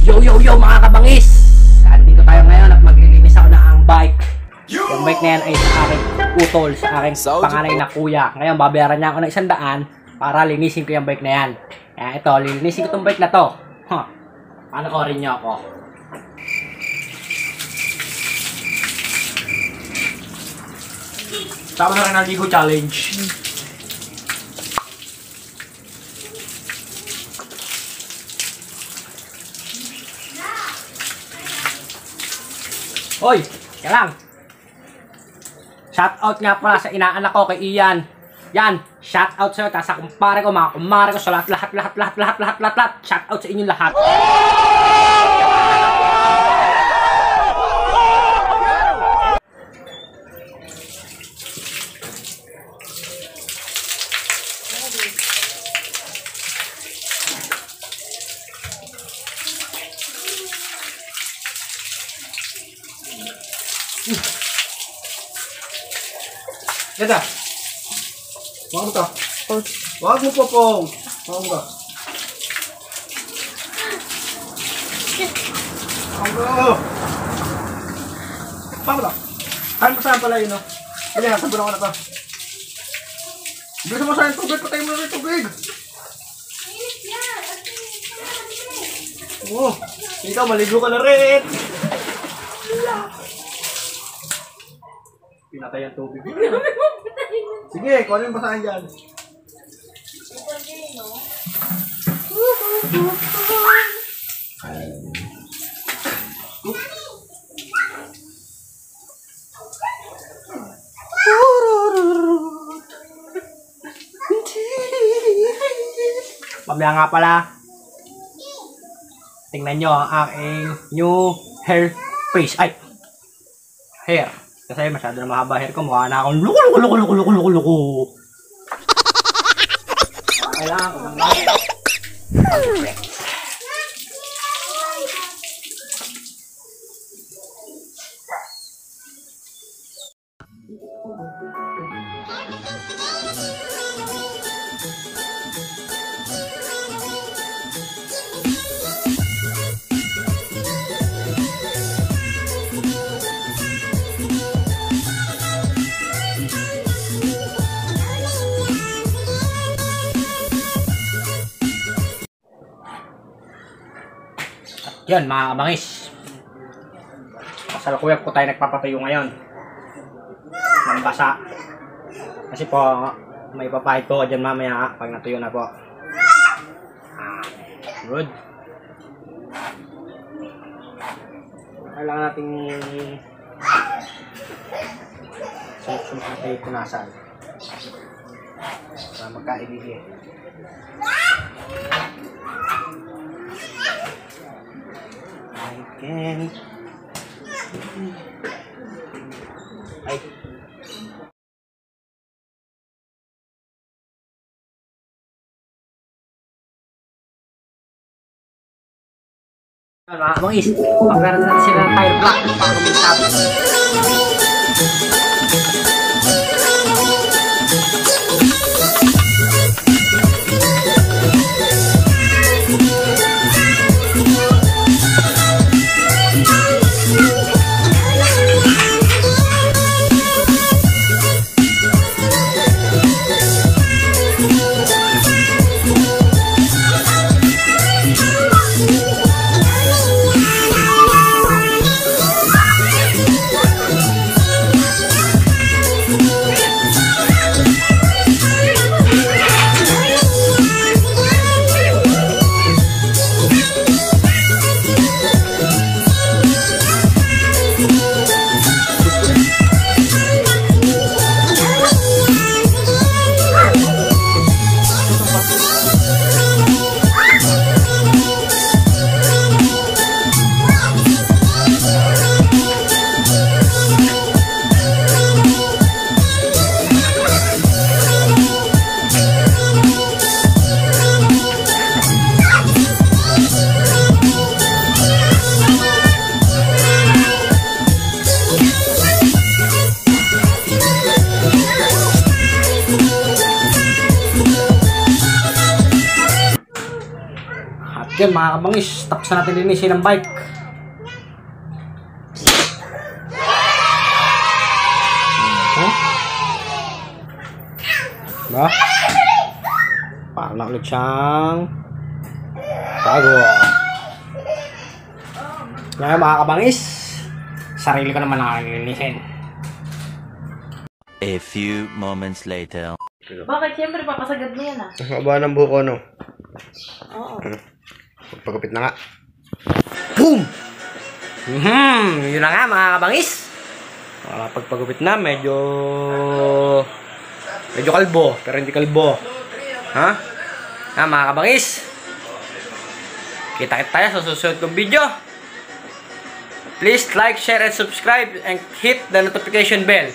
Yo mga kabangis! Andito tayo ngayon at maglilinis ako na ang bike. Yung bike na yan ay sa aking utol, sa aking panganay na kuya. Ngayon babayaran niya ako ng 100 para linisin ko yung bike na yan. Kaya ito, lilinisin ko itong bike na to. Panoorin niyo ako. Tama na rin ang Ligo Challenge. Hoy, kaya lang. Shout out nga pala sa inaanak ko kay Ian. Yan, shout out sa'yo, ta sa kumpare ko, mga kumare ko, sa lahat. Shout out sa inyong lahat. Ganda. Wag mo to. Wag mo popong. Wag mo to. Wag mo. Wag mo to. Kain mo saan pala yun, no? Hindi, nasabon ako na to. Gusto mo saan tubig? Patay mo na rin tubig. Oh, ikaw maligo ka na rin. Pinatay ang tubig. Sige, kung ano yung basahin dyan. Mamaya nga pala, tingnan nyo ang aking new hair face. Ay! Hair. Kasi masyado na mahaba hair ko. Mukha na akong luko. Kailangan ko ng light. Yan mga kabangis, kasalukuyan po tayo nagpapatuyo ngayon ng basa kasi po may papahid po dyan mamaya pag natuyo na po. Good. Kailangan nating sunod natin punasan para magkaibigay. Ay. Mga kabangis, pagkaroon natin sila ng tire block para kumintab. Yan mga kabangis, tapos na natin linisin ang bike. Diba? Para na ulit siyang bago. Ngayon mga kabangis, sarili ko naman ang linisin. A few moments later. Bakit? Siyempre, papasagad mo yan ah. Haba ng buko, no? Oo. Pagkapit na nga. Boom! Yun na nga mga kabangis. Pagpagupit na, medyo kalbo, pero hindi kalbo. Ha? Mga kabangis. Kita-kita tayo sa susunod kong video. Please like, share, and subscribe and hit the notification bell.